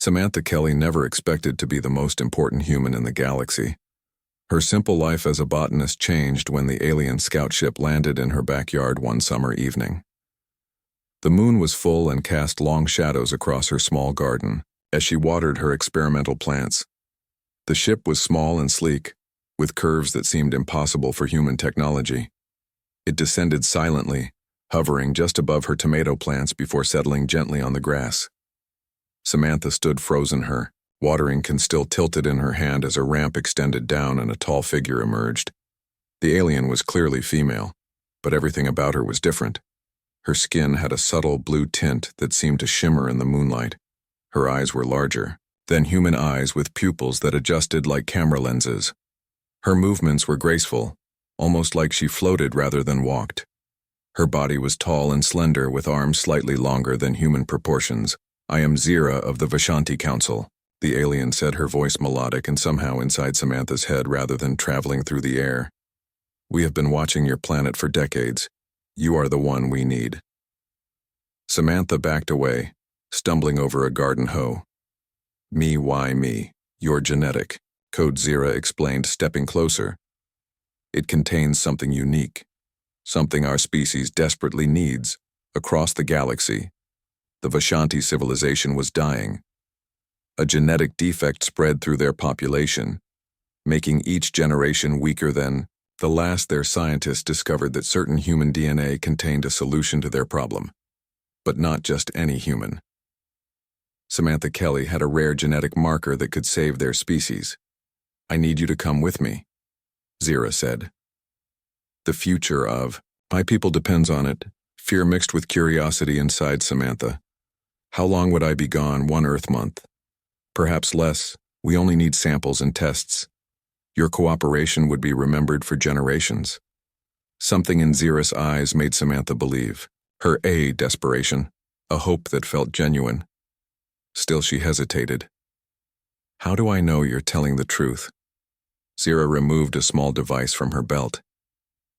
Samantha Kelly never expected to be the most important human in the galaxy. Her simple life as a botanist changed when the alien scout ship landed in her backyard one summer evening. The moon was full and cast long shadows across her small garden as she watered her experimental plants. The ship was small and sleek, with curves that seemed impossible for human technology. It descended silently, hovering just above her tomato plants before settling gently on the grass. Samantha stood frozen, her watering can still tilted in her hand as a ramp extended down and a tall figure emerged. The alien was clearly female, but everything about her was different. Her skin had a subtle blue tint that seemed to shimmer in the moonlight. Her eyes were larger than human eyes with pupils that adjusted like camera lenses. Her movements were graceful, almost like she floated rather than walked. Her body was tall and slender with arms slightly longer than human proportions. "I am Zira of the Vishanti Council," the alien said, her voice melodic and somehow inside Samantha's head rather than traveling through the air. "We have been watching your planet for decades. You are the one we need." Samantha backed away, stumbling over a garden hoe. "Me, why me? You're genetic," Code Zira explained, stepping closer. "It contains something unique, something our species desperately needs. Across the galaxy, the Vishanti civilization was dying. A genetic defect spread through their population, making each generation weaker than the last. Their scientists discovered that certain human DNA contained a solution to their problem. But not just any human. Samantha Kelly had a rare genetic marker that could save their species. "I need you to come with me," Zira said. "The future of my people depends on it," fear mixed with curiosity inside Samantha. "How long would I be gone? 1 Earth month? Perhaps less. We only need samples and tests. Your cooperation would be remembered for generations." Something in Zira's eyes made Samantha believe. Her desperation, a hope that felt genuine. Still she hesitated. "How do I know you're telling the truth?" Zira removed a small device from her belt.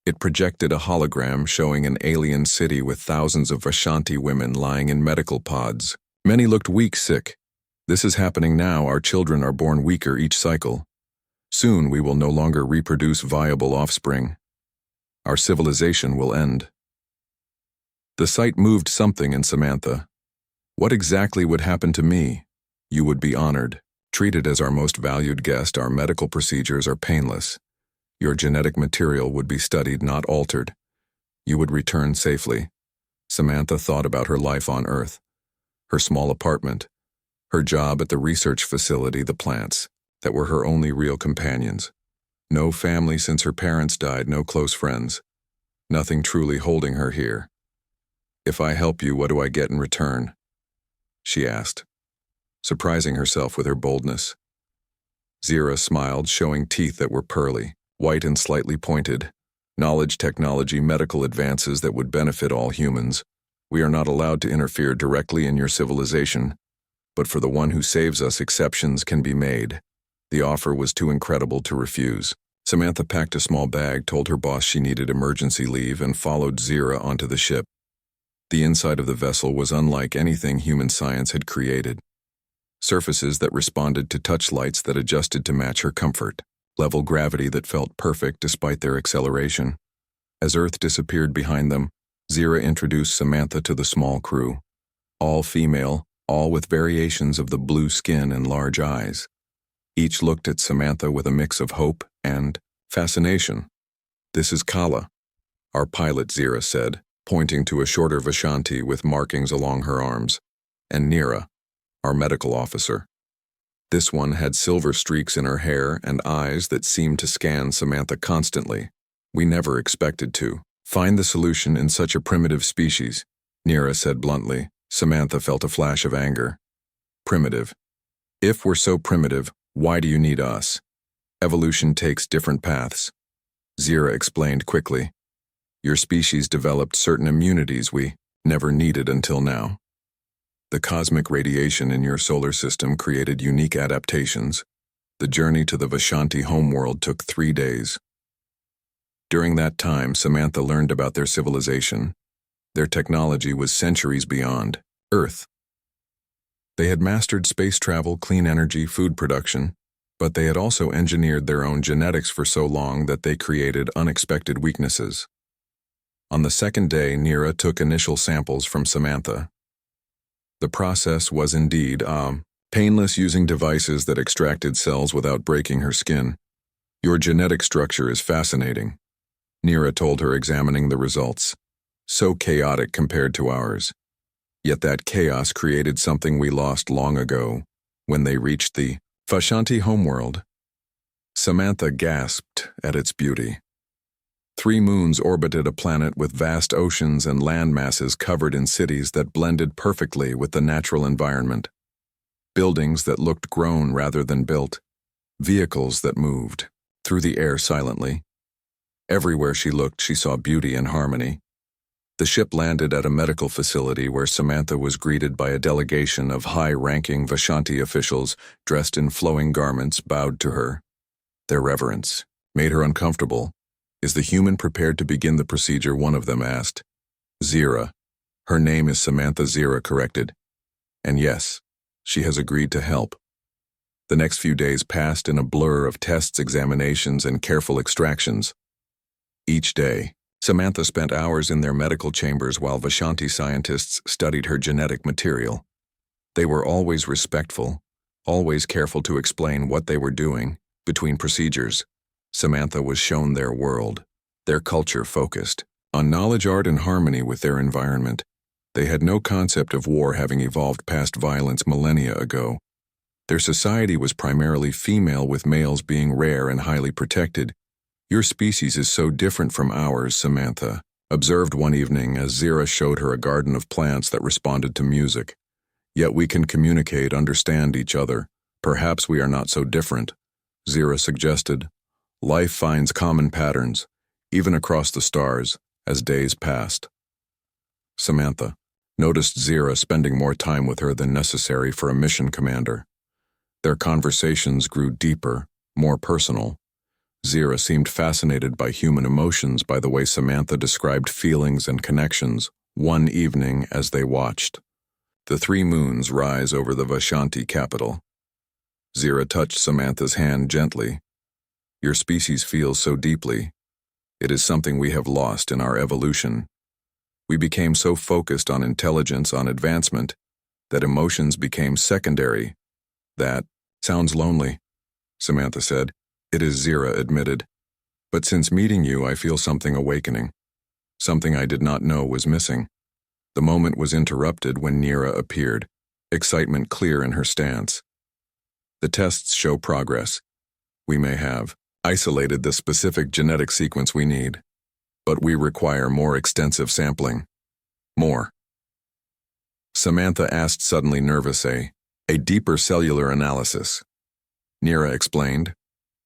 It projected a hologram showing an alien city with thousands of Vishanti women lying in medical pods. Many looked weak, sick. "This is happening now. Our children are born weaker each cycle. Soon we will no longer reproduce viable offspring. Our civilization will end." The sight moved something in Samantha. "What exactly would happen to me?" "You would be honored, treated as our most valued guest. Our medical procedures are painless. Your genetic material would be studied, not altered. You would return safely." Samantha thought about her life on Earth, her small apartment, her job at the research facility, the plants that were her only real companions. No family since her parents died, no close friends. Nothing truly holding her here. "If I help you, what do I get in return?" she asked, surprising herself with her boldness. Zira smiled, showing teeth that were pearly, white and slightly pointed. "Knowledge, technology, medical advances that would benefit all humans. We are not allowed to interfere directly in your civilization, but for the one who saves us, exceptions can be made." The offer was too incredible to refuse. Samantha packed a small bag, told her boss she needed emergency leave, and followed Zira onto the ship. The inside of the vessel was unlike anything human science had created. Surfaces that responded to touch lights that adjusted to match her comfort. Level gravity that felt perfect despite their acceleration. As Earth disappeared behind them, Zira introduced Samantha to the small crew. All female, all with variations of the blue skin and large eyes. Each looked at Samantha with a mix of hope and fascination. "This is Kala, our pilot," Zira said, pointing to a shorter Vishanti with markings along her arms, "and Nira, our medical officer." This one had silver streaks in her hair and eyes that seemed to scan Samantha constantly. "We never expected to find the solution in such a primitive species," Nira said bluntly. Samantha felt a flash of anger. "Primitive? If we're so primitive, why do you need us? Evolution takes different paths," Zira explained quickly. "Your species developed certain immunities we never needed until now. The cosmic radiation in your solar system created unique adaptations. The journey to the Vishanti homeworld took 3 days. During that time, Samantha learned about their civilization. Their technology was centuries beyond Earth. They had mastered space travel, clean energy, food production, but they had also engineered their own genetics for so long that they created unexpected weaknesses. On the second day, Nira took initial samples from Samantha. The process was indeed painless, using devices that extracted cells without breaking her skin. "Your genetic structure is fascinating," Nira told her, examining the results. "So chaotic compared to ours. Yet that chaos created something we lost long ago, when they reached the Vashanti homeworld." Samantha gasped at its beauty. 3 moons orbited a planet with vast oceans and land masses covered in cities that blended perfectly with the natural environment. Buildings that looked grown rather than built. Vehicles that moved through the air silently. Everywhere she looked, she saw beauty and harmony. The ship landed at a medical facility where Samantha was greeted by a delegation of high-ranking Vashanti officials dressed in flowing garments bowed to her. Their reverence made her uncomfortable. "Is the human prepared to begin the procedure?" one of them asked. "Zira. Her name is Samantha," Zira corrected. "And yes, she has agreed to help." The next few days passed in a blur of tests, examinations, and careful extractions. Each day, Samantha spent hours in their medical chambers while Vashanti scientists studied her genetic material. They were always respectful, always careful to explain what they were doing. Between procedures, Samantha was shown their world, their culture focused on knowledge, art, and harmony with their environment. They had no concept of war, having evolved past violence millennia ago. Their society was primarily female, with males being rare and highly protected. "Your species is so different from ours," Samantha observed one evening as Zira showed her a garden of plants that responded to music. "Yet we can communicate, understand each other. Perhaps we are not so different," Zira suggested. "Life finds common patterns, even across the stars, as days passed." Samantha noticed Zira spending more time with her than necessary for a mission commander. Their conversations grew deeper, more personal. Zira seemed fascinated by human emotions, by the way Samantha described feelings and connections. One evening, as they watched the 3 moons rise over the Vashanti capital, Zira touched Samantha's hand gently. "Your species feels so deeply. It is something we have lost in our evolution. We became so focused on intelligence, on advancement, that emotions became secondary. That sounds lonely," Samantha said. "It is," Zira admitted. "But since meeting you, I feel something awakening. Something I did not know was missing." The moment was interrupted when Nira appeared, excitement clear in her stance. "The tests show progress. We may have isolated the specific genetic sequence we need, but we require more extensive sampling." "More?" Samantha asked, suddenly nervous. A deeper cellular analysis," Nira explained.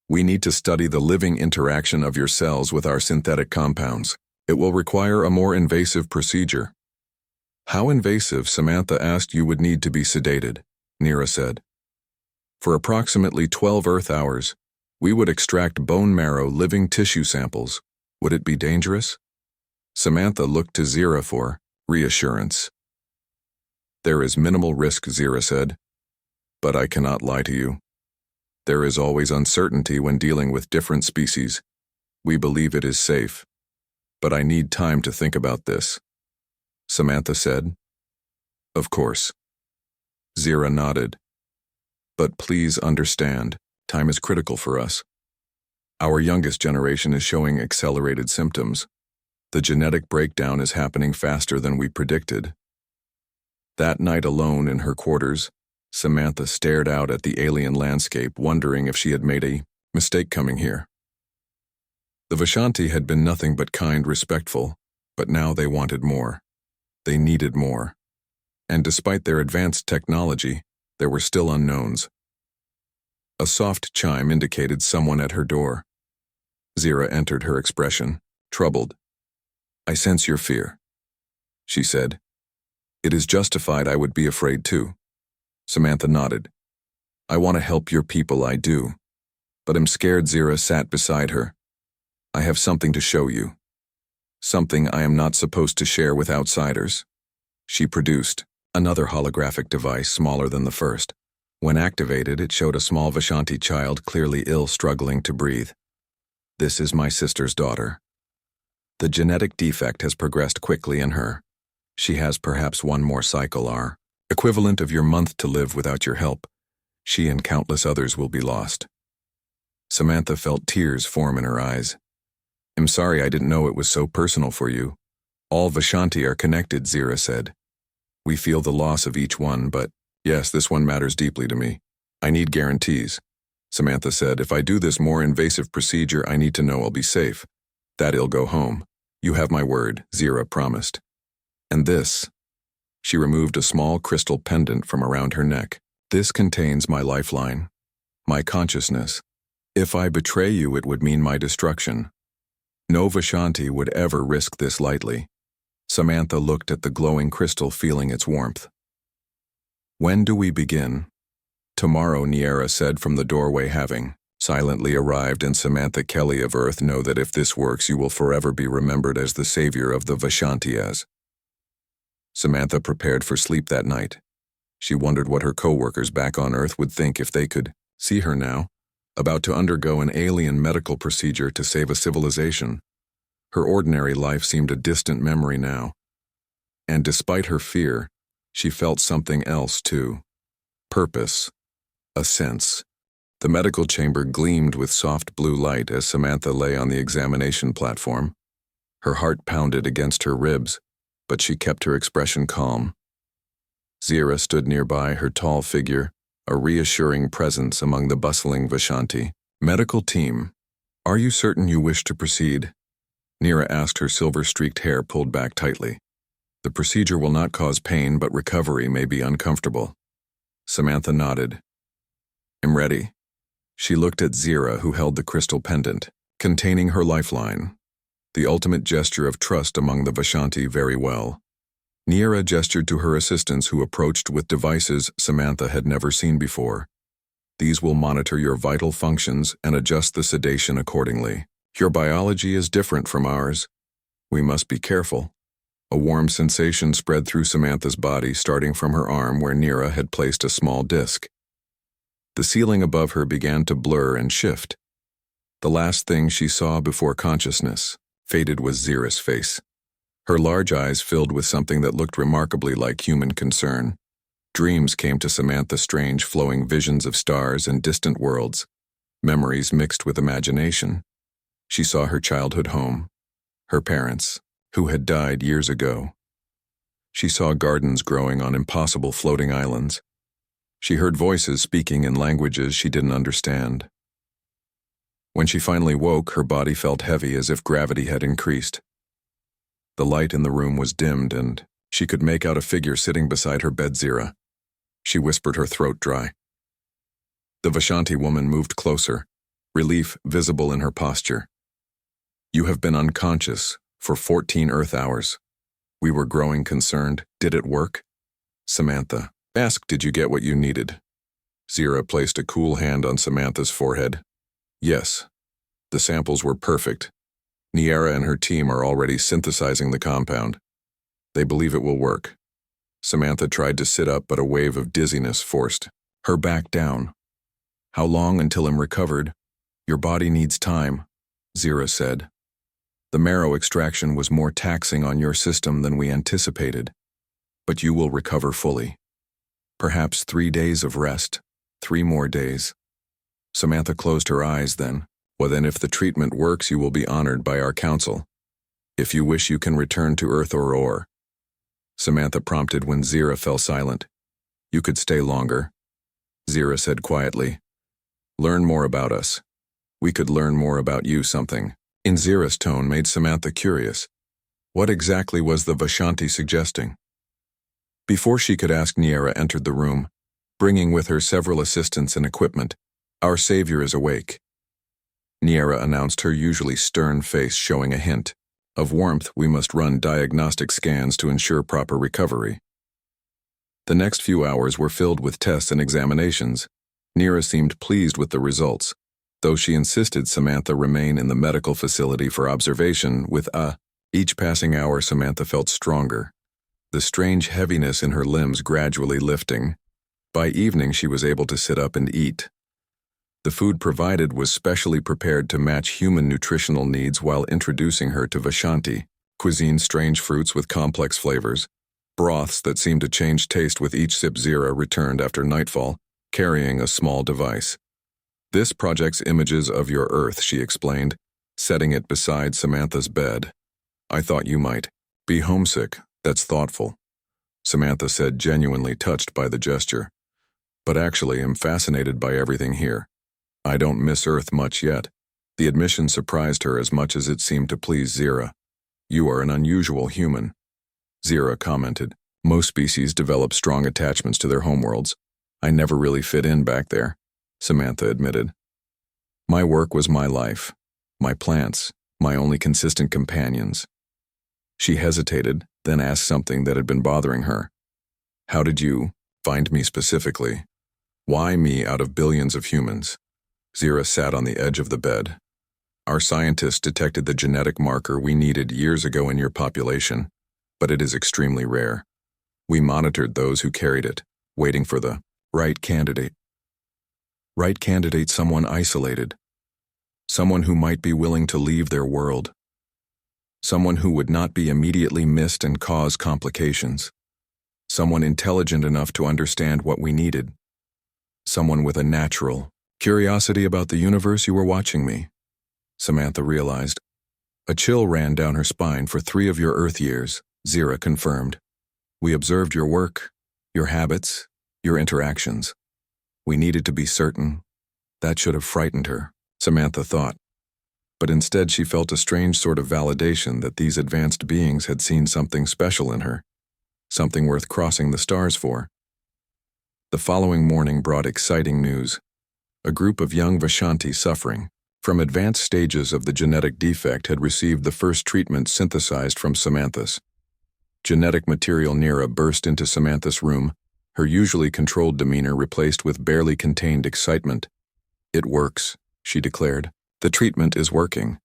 "We need to study the living interaction of your cells with our synthetic compounds. It will require a more invasive procedure." "How invasive?" Samantha asked. "You would need to be sedated," Nira said. "For approximately 12 Earth hours, we would extract bone marrow, living tissue samples. Would it be dangerous?" Samantha looked to Zira for reassurance. "There is minimal risk," Zira said. "But I cannot lie to you. There is always uncertainty when dealing with different species. We believe it is safe, but I need time to think about this," Samantha said. "Of course." Zira nodded. "But please understand, time is critical for us. Our youngest generation is showing accelerated symptoms. The genetic breakdown is happening faster than we predicted." That night, alone in her quarters, Samantha stared out at the alien landscape, wondering if she had made a mistake coming here. The Vashanti had been nothing but kind, respectful, but now they wanted more. They needed more. And despite their advanced technology, there were still unknowns. A soft chime indicated someone at her door. Zira entered, her expression troubled. "I sense your fear," she said. "It is justified. I would be afraid too." Samantha nodded. "I want to help your people, I do. But I'm scared." Zira sat beside her. "I have something to show you. Something I am not supposed to share with outsiders." She produced Another holographic device smaller than the first. When activated, it showed a small Vishanti child clearly ill, struggling to breathe. This is my sister's daughter. The genetic defect has progressed quickly in her. She has perhaps one more cycle, R, equivalent of your month to live without your help. She and countless others will be lost. Samantha felt tears form in her eyes. I'm sorry, I didn't know it was so personal for you. All Vishanti are connected, Zira said. We feel the loss of each one, but yes, this one matters deeply to me. I need guarantees. Samantha said, if I do this more invasive procedure, I need to know I'll be safe. That he'll go home. You have my word, Zira promised. And this. She removed a small crystal pendant from around her neck. This contains my lifeline, my consciousness. If I betray you, it would mean my destruction. No Vishanti would ever risk this lightly. Samantha looked at the glowing crystal, feeling its warmth. When do we begin? Tomorrow, Niera said from the doorway, having silently arrived, and Samantha Kelly of Earth, know that if this works, you will forever be remembered as the savior of the Vishanti. Samantha prepared for sleep that night. She wondered what her co-workers back on Earth would think if they could see her now, about to undergo an alien medical procedure to save a civilization. Her ordinary life seemed a distant memory now. And despite her fear, she felt something else too. Purpose. A sense. The medical chamber gleamed with soft blue light as Samantha lay on the examination platform. Her heart pounded against her ribs, but she kept her expression calm. Zira stood nearby, her tall figure, a reassuring presence among the bustling Vishanti. Medical team, are you certain you wish to proceed? Nira asked, her silver-streaked hair pulled back tightly. The procedure will not cause pain, but recovery may be uncomfortable. Samantha nodded. I'm ready. She looked at Zira, who held the crystal pendant, containing her lifeline, the ultimate gesture of trust among the Vishanti. Very well. Nira gestured to her assistants, who approached with devices Samantha had never seen before. These will monitor your vital functions and adjust the sedation accordingly. Your biology is different from ours. We must be careful. A warm sensation spread through Samantha's body, starting from her arm where Nira had placed a small disc. The ceiling above her began to blur and shift. The last thing she saw before consciousness faded was Zira's face. Her large eyes filled with something that looked remarkably like human concern. Dreams came to Samantha, strange flowing visions of stars and distant worlds, memories mixed with imagination. She saw her childhood home, her parents, who had died years ago. She saw gardens growing on impossible floating islands. She heard voices speaking in languages she didn't understand. When she finally woke, her body felt heavy, as if gravity had increased. The light in the room was dimmed, and she could make out a figure sitting beside her bed. Zira. She whispered, her throat dry. The Vishanti woman moved closer, relief visible in her posture. You have been unconscious for 14 Earth hours. We were growing concerned. Did it work? Samantha asked, did you get what you needed? Zira placed a cool hand on Samantha's forehead. Yes. The samples were perfect. Niera and her team are already synthesizing the compound. They believe it will work. Samantha tried to sit up, but a wave of dizziness forced her back down. How long until I'm recovered? Your body needs time, Zira said. The marrow extraction was more taxing on your system than we anticipated, but you will recover fully. Perhaps 3 days of rest, 3 more days. Samantha closed her eyes then. Well, then if the treatment works, you will be honored by our council. If you wish, you can return to Earth or. Samantha prompted when Zira fell silent. You could stay longer, Zira said quietly. Learn more about us. We could learn more about you. Something in Zira's tone made Samantha curious. What exactly was the Vishanti suggesting? Before she could ask, Niera entered the room, bringing with her several assistants and equipment. Our savior is awake, Niera announced, her usually stern face showing a hint of warmth. We must run diagnostic scans to ensure proper recovery. The next few hours were filled with tests and examinations. Niera seemed pleased with the results, though she insisted Samantha remain in the medical facility for observation. With each passing hour, Samantha felt stronger. the strange heaviness in her limbs gradually lifting. By evening, she was able to sit up and eat. The food provided was specially prepared to match human nutritional needs while introducing her to Vashanti, cuisine strange fruits with complex flavors, broths that seemed to change taste with each sip. Zira returned after nightfall, carrying a small device. This projects images of your Earth, she explained, setting it beside Samantha's bed. I thought you might be homesick. That's thoughtful, Samantha said, genuinely touched by the gesture. But actually, I'm fascinated by everything here. I don't miss Earth much yet. The admission surprised her as much as it seemed to please Zira. You are an unusual human, Zira commented. Most species develop strong attachments to their homeworlds. I never really fit in back there, Samantha admitted. My work was my life, my plants, my only consistent companions. She hesitated, then asked something that had been bothering her. How did you find me specifically? Why me out of billions of humans? Zira sat on the edge of the bed. Our scientists detected the genetic marker we needed years ago in your population, but it is extremely rare. We monitored those who carried it, waiting for the right candidate. Right candidate, someone isolated. Someone who might be willing to leave their world. Someone who would not be immediately missed and cause complications. Someone intelligent enough to understand what we needed. Someone with a natural curiosity about the universe. You were watching me, Samantha realized. A chill ran down her spine. For 3 of your Earth years, Zira confirmed. We observed your work, your habits, your interactions. We needed to be certain. That should have frightened her, Samantha thought. But instead she felt a strange sort of validation that these advanced beings had seen something special in her, something worth crossing the stars for. The following morning brought exciting news. A group of young Vashanti suffering from advanced stages of the genetic defect had received the first treatment synthesized from Samantha's genetic material. Nira burst into Samantha's room, her usually controlled demeanor replaced with barely contained excitement. It works, she declared. The treatment is working.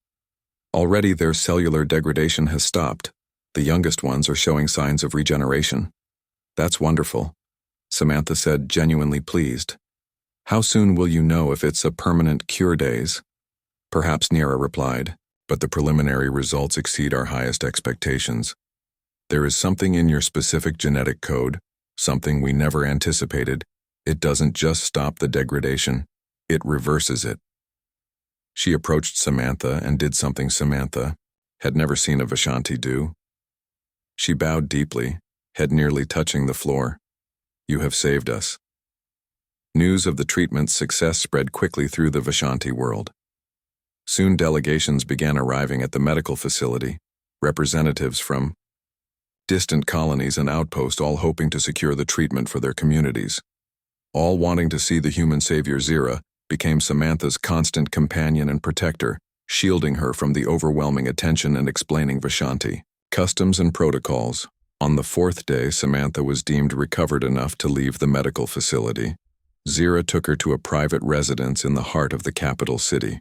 Already their cellular degradation has stopped. The youngest ones are showing signs of regeneration. That's wonderful, Samantha said, genuinely pleased. How soon will you know if it's a permanent cure? Days? Perhaps, Nira replied, but the preliminary results exceed our highest expectations. There is something in your specific genetic code, something we never anticipated. It doesn't just stop the degradation, it reverses it. She approached Samantha and did something Samantha had never seen a Vashanti do. She bowed deeply, head nearly touching the floor. You have saved us. News of the treatment's success spread quickly through the Vashanti world. Soon delegations began arriving at the medical facility, representatives from distant colonies and outposts, all hoping to secure the treatment for their communities. All wanting to see the human savior. Zira became Samantha's constant companion and protector, shielding her from the overwhelming attention and explaining Vashanti customs and protocols. On the 4th day, Samantha was deemed recovered enough to leave the medical facility. Zira took her to a private residence in the heart of the capital city,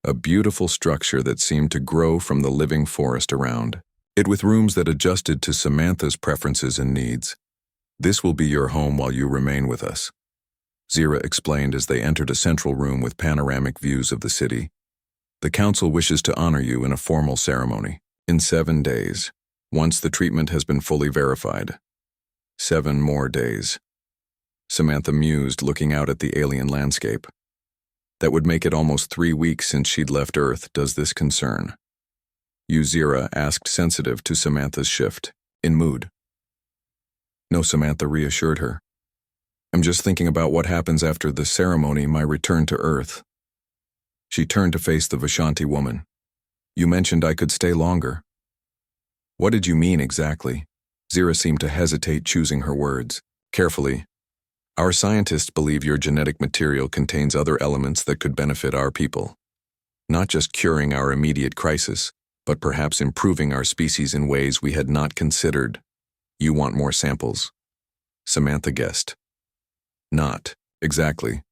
a beautiful structure that seemed to grow from the living forest around it, with rooms that adjusted to Samantha's preferences and needs. This will be your home while you remain with us, Zira explained as they entered a central room with panoramic views of the city. The council wishes to honor you in a formal ceremony. In 7 days, once the treatment has been fully verified. 7 more days, Samantha mused, looking out at the alien landscape. That would make it almost 3 weeks since she'd left Earth. Does this concern you? Zira asked, sensitive to Samantha's shift in mood. No, Samantha reassured her. I'm just thinking about what happens after the ceremony, my return to Earth. She turned to face the Vashanti woman. You mentioned I could stay longer. What did you mean exactly? Zira seemed to hesitate, choosing her words carefully. Our scientists believe your genetic material contains other elements that could benefit our people. Not just curing our immediate crisis, but perhaps improving our species in ways we had not considered. You want more samples? Samantha guessed. Not exactly.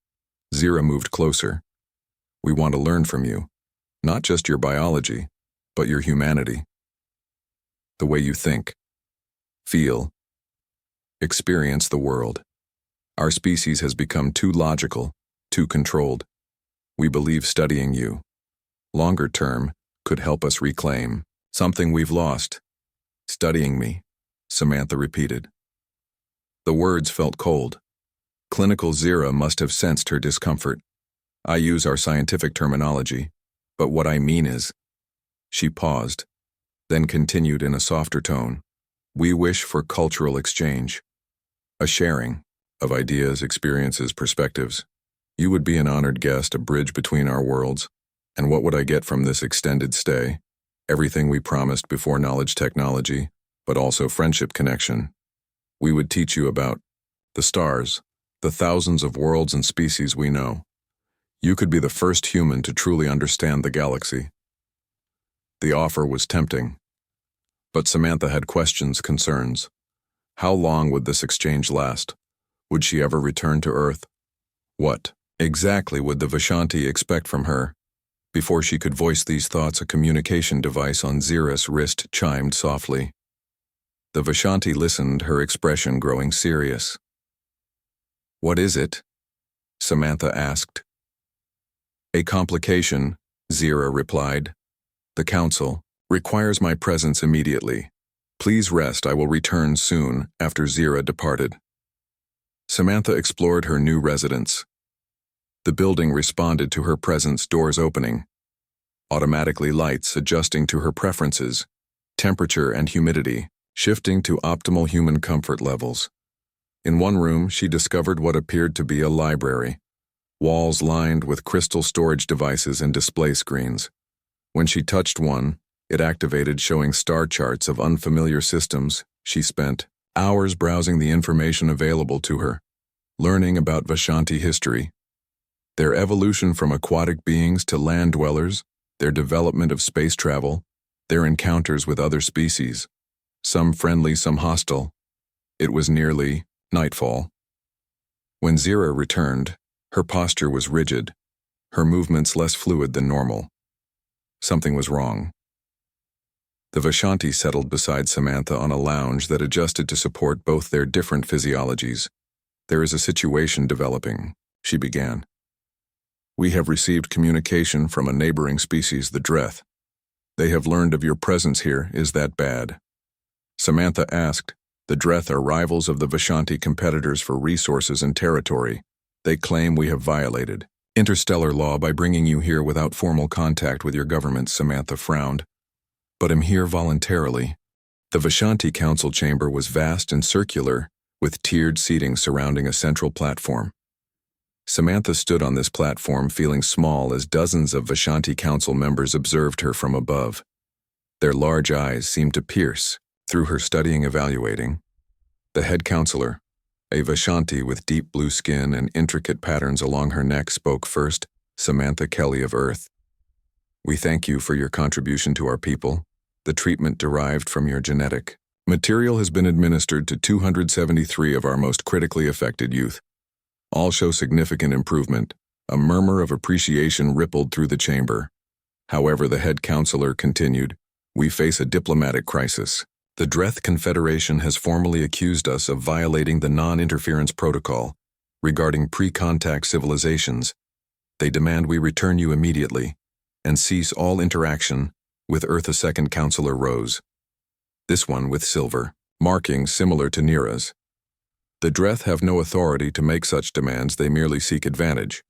Zira moved closer. We want to learn from you, not just your biology, but your humanity. The way you think. feel, experience the world. Our species has become too logical, too controlled. We believe studying you, longer term, could help us reclaim something we've lost. Studying me, Samantha repeated. The words felt cold. Clinical Zira must have sensed her discomfort. I use our scientific terminology, but what I mean is... She paused, then continued in a softer tone. We wish for cultural exchange, a sharing of ideas, experiences, perspectives. You would be an honored guest, a bridge between our worlds. And what would I get from this extended stay? Everything we promised before knowledge technology, but also friendship connection. We would teach you about the stars, the thousands of worlds and species we know. You could be the first human to truly understand the galaxy. The offer was tempting. But Samantha had questions, concerns. How long would this exchange last? Would she ever return to Earth? What exactly would the Vishanti expect from her? Before she could voice these thoughts, a communication device on Zira's wrist chimed softly. The Vishanti listened, her expression growing serious. What is it? Samantha asked. A complication, Zira replied. The Council requires my presence immediately. Please rest, I will return soon, after Zira departed. Samantha explored her new residence. The building responded to her presence, doors opening, automatically lights adjusting to her preferences, temperature and humidity, shifting to optimal human comfort levels. In one room, she discovered what appeared to be a library, walls lined with crystal storage devices and display screens. When she touched one, it activated, showing star charts of unfamiliar systems. She spent hours browsing the information available to her, learning about Vishanti history, their evolution from aquatic beings to land dwellers, their development of space travel, their encounters with other species, some friendly, some hostile. It was nearly nightfall. When Zira returned, her posture was rigid, her movements less fluid than normal. Something was wrong. The Vishanti settled beside Samantha on a lounge that adjusted to support both their different physiologies. There is a situation developing, she began. We have received communication from a neighboring species, the Dreth. They have learned of your presence here. Is that bad? Samantha asked. The Dreth are rivals of the Vishanti, competitors for resources and territory. They claim we have violated interstellar law by bringing you here without formal contact with your government, Samantha frowned. But am here voluntarily. The Vishanti council chamber was vast and circular, with tiered seating surrounding a central platform. Samantha stood on this platform feeling small as dozens of Vishanti council members observed her from above. Their large eyes seemed to pierce through her, studying, evaluating. The head counselor, a Vishanti with deep blue skin and intricate patterns along her neck, spoke first, Samantha Kelly of Earth. We thank you for your contribution to our people. The treatment derived from your genetic material has been administered to 273 of our most critically affected youth. All show significant improvement. A murmur of appreciation rippled through the chamber. However, the head counselor continued, we face a diplomatic crisis. The Dreth Confederation has formally accused us of violating the non-interference protocol regarding pre-contact civilizations. They demand we return you immediately and cease all interaction with Earth. A second counselor rose, this one with silver markings similar to Nira's. The Dreth have no authority to make such demands, they merely seek advantage.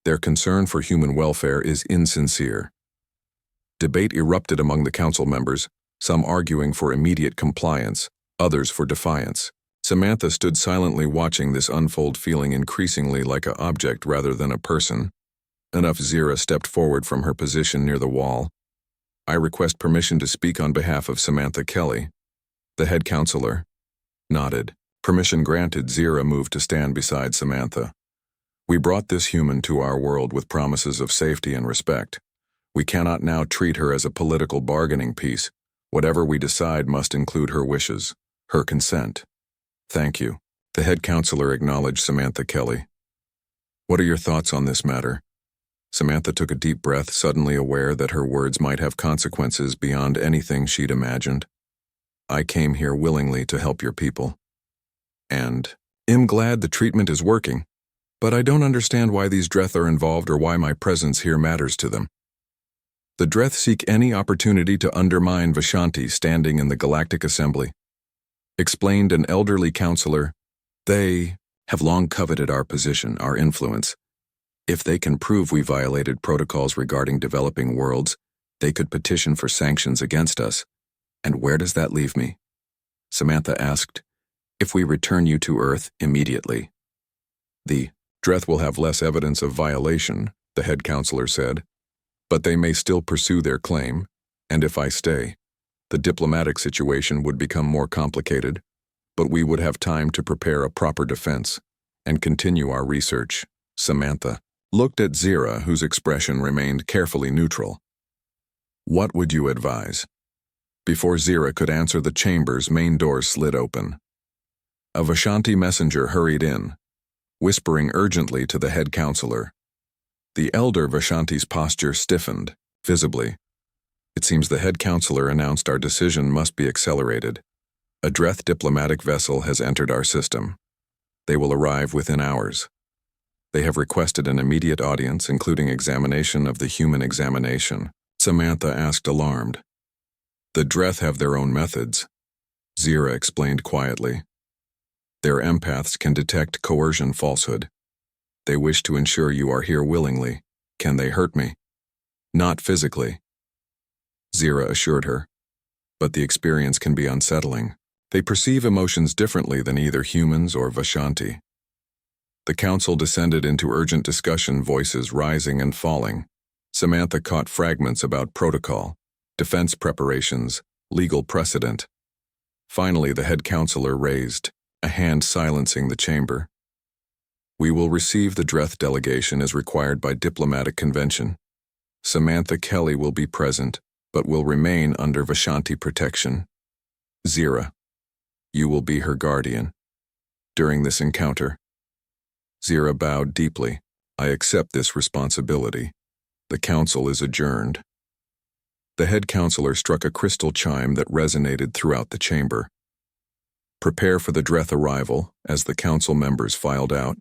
Their concern for human welfare is insincere. Debate erupted among the council members, some arguing for immediate compliance, others for defiance. Samantha stood silently watching this unfold, feeling increasingly like an object rather than a person. Enough. Zira stepped forward from her position near the wall. I request permission to speak on behalf of Samantha Kelly. The head counselor nodded. Permission granted. Zira moved to stand beside Samantha. We brought this human to our world with promises of safety and respect. We cannot now treat her as a political bargaining piece. Whatever we decide must include her wishes, her consent. Thank you. The head counselor acknowledged Samantha Kelly. What are your thoughts on this matter? Samantha took a deep breath, suddenly aware that her words might have consequences beyond anything she'd imagined. I came here willingly to help your people. And I'm glad the treatment is working, but I don't understand why these Dreth are involved or why my presence here matters to them. The Dreth seek any opportunity to undermine Vishanti standing in the Galactic Assembly. Explained an elderly counselor, they have long coveted our position, our influence. If they can prove we violated protocols regarding developing worlds, they could petition for sanctions against us. And where does that leave me? Samantha asked, if we return you to Earth immediately. The Dreth will have less evidence of violation, the head counselor said, but they may still pursue their claim, and if I stay, the diplomatic situation would become more complicated, but we would have time to prepare a proper defense and continue our research. Samantha looked at Zira, whose expression remained carefully neutral. What would you advise? Before Zira could answer, the chamber's main door slid open. A Vishanti messenger hurried in, whispering urgently to the head counselor. The elder Vishanti's posture stiffened, visibly. It seems the head counselor announced our decision must be accelerated. A Dreth diplomatic vessel has entered our system. They will arrive within hours. They have requested an immediate audience, including examination of the human examination. Samantha asked, alarmed. The Dreth have their own methods, Zira explained quietly. Their empaths can detect coercion falsehood. They wish to ensure you are here willingly. Can they hurt me? Not physically, Zira assured her, but the experience can be unsettling. They perceive emotions differently than either humans or Vishanti. The council descended into urgent discussion, voices rising and falling. Samantha caught fragments about protocol, defense preparations, legal precedent. Finally, the head counselor raised a hand, silencing the chamber. We will receive the Dreth delegation as required by diplomatic convention. Samantha Kelly will be present, but will remain under Vishanti protection. Zira, you will be her guardian. During this encounter, Zira bowed deeply. I accept this responsibility. The council is adjourned. The head counselor struck a crystal chime that resonated throughout the chamber. Prepare for the Dreth arrival as the council members filed out.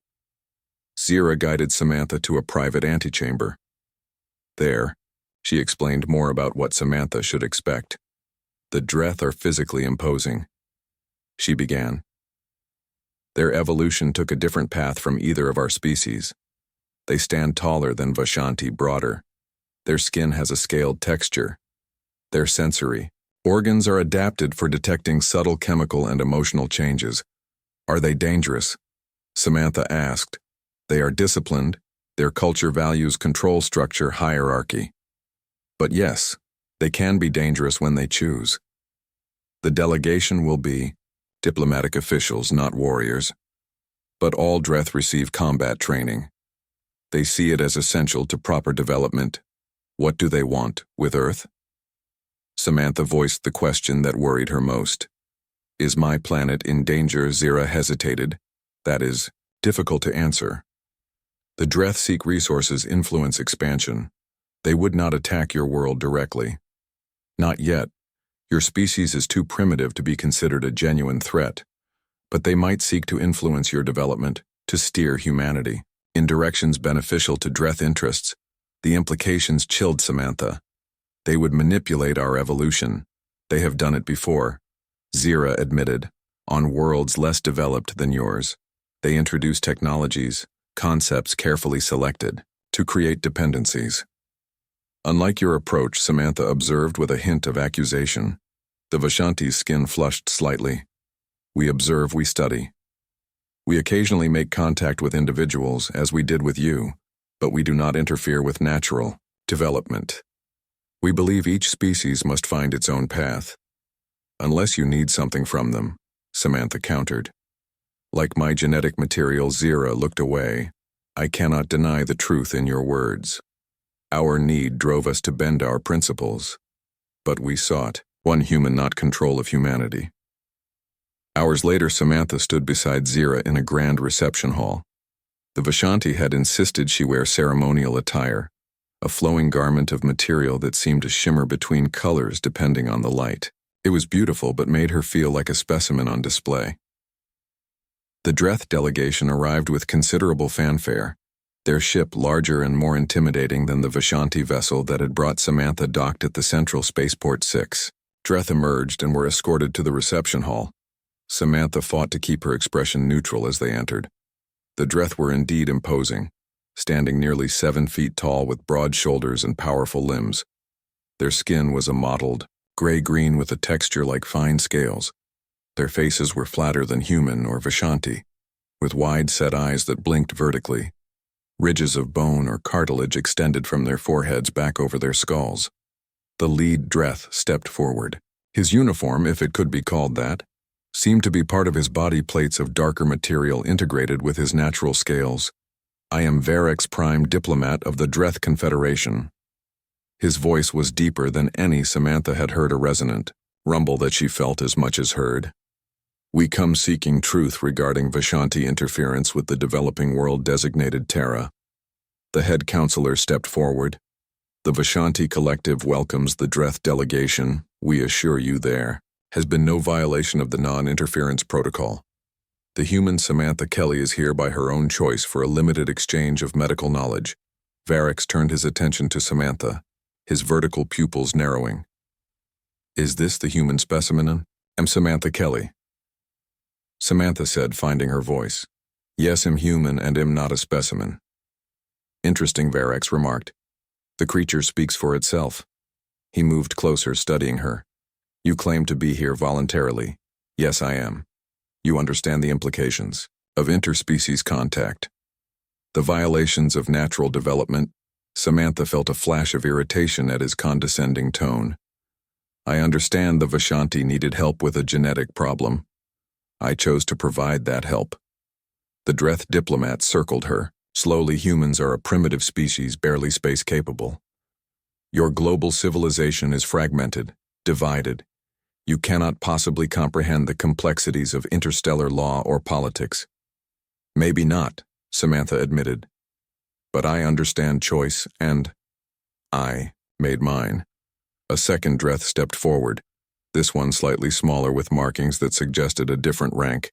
Zira guided Samantha to a private antechamber. There, she explained more about what Samantha should expect. The Dreth are physically imposing. She began. Their evolution took a different path from either of our species. They stand taller than Vishanti, broader. Their skin has a scaled texture. Their sensory organs are adapted for detecting subtle chemical and emotional changes. Are they dangerous? Samantha asked. They are disciplined. Their culture values control structure, hierarchy. But yes, they can be dangerous when they choose. The delegation will be diplomatic officials, not warriors. But all Dreth receive combat training. They see it as essential to proper development. What do they want with Earth? Samantha voiced the question that worried her most. Is my planet in danger? Zira hesitated. That is difficult to answer. The Dreth seek resources, influence expansion. They would not attack your world directly. Not yet. Your species is too primitive to be considered a genuine threat. But they might seek to influence your development, to steer humanity in directions beneficial to Dreth interests. The implications chilled Samantha. They would manipulate our evolution. They have done it before, Zira admitted, on worlds less developed than yours. They introduce technologies, concepts carefully selected, to create dependencies. Unlike your approach, Samantha observed with a hint of accusation. The Vishanti's skin flushed slightly. We observe, we study. We occasionally make contact with individuals, as we did with you, but we do not interfere with natural development. We believe each species must find its own path. Unless you need something from them, Samantha countered. Like my genetic material, Zira looked away. I cannot deny the truth in your words. Our need drove us to bend our principles. But we sought one human, not control of humanity. Hours later, Samantha stood beside Zira in a grand reception hall. The Vishanti had insisted she wear ceremonial attire, a flowing garment of material that seemed to shimmer between colors depending on the light. It was beautiful but made her feel like a specimen on display. The Dreth delegation arrived with considerable fanfare, their ship larger and more intimidating than the Vishanti vessel that had brought Samantha docked at the central spaceport 6. Dreth emerged and were escorted to the reception hall. Samantha fought to keep her expression neutral as they entered. The Dreth were indeed imposing, standing nearly 7 feet tall with broad shoulders and powerful limbs. Their skin was a mottled, gray-green with a texture like fine scales. Their faces were flatter than human or Vishanti, with wide-set eyes that blinked vertically. Ridges of bone or cartilage extended from their foreheads back over their skulls. The lead Dreth stepped forward. His uniform, if it could be called that, seemed to be part of his body plates of darker material integrated with his natural scales. "I am Varex Prime Diplomat of the Dreth Confederation." His voice was deeper than any Samantha had heard a resonant rumble that she felt as much as heard. "We come seeking truth regarding Vishanti interference with the developing world designated Terra." The head counselor stepped forward. "The Vishanti Collective welcomes the Dreth delegation. We assure you there has been no violation of the non-interference protocol. The human Samantha Kelly is here by her own choice for a limited exchange of medical knowledge." Varex turned his attention to Samantha, his vertical pupils narrowing. "Is this the human specimen?" "I'm Samantha Kelly," Samantha said, finding her voice. "Yes, I'm human and am not a specimen." "Interesting," Varex remarked. "The creature speaks for itself." He moved closer, studying her. "You claim to be here voluntarily." "Yes, I am." "You understand the implications of interspecies contact, the violations of natural development?" Samantha felt a flash of irritation at his condescending tone. "I understand the Vishanti needed help with a genetic problem. I chose to provide that help." The Dreth diplomat circled her. "Slowly, humans are a primitive species barely space-capable. Your global civilization is fragmented, divided. You cannot possibly comprehend the complexities of interstellar law or politics." "Maybe not," Samantha admitted. "But I understand choice, and I made mine." A second Dreth stepped forward, this one slightly smaller with markings that suggested a different rank.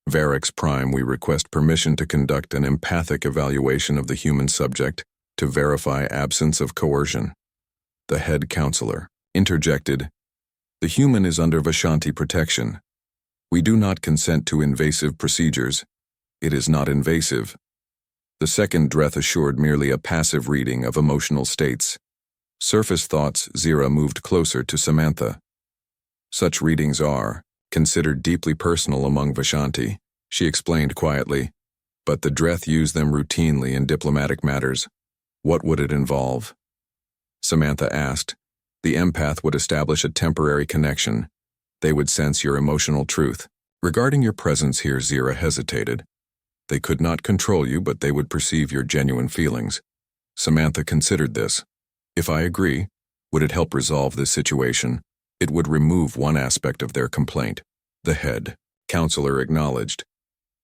"Varex Prime, we request permission to conduct an empathic evaluation of the human subject to verify absence of coercion." The head counselor interjected, "The human is under Vishanti protection. We do not consent to invasive procedures." "It is not invasive." The second Dreth assured merely a passive reading of emotional states. Surface thoughts. Zira moved closer to Samantha. "Such readings are considered deeply personal among Vishanti," she explained quietly, "but the Dreth use them routinely in diplomatic matters." "What would it involve?" Samantha asked. "The empath would establish a temporary connection. They would sense your emotional truth. Regarding your presence here," Zira hesitated. "They could not control you, but they would perceive your genuine feelings." Samantha considered this. "If I agree, would it help resolve this situation?" "It would remove one aspect of their complaint." The head counselor acknowledged.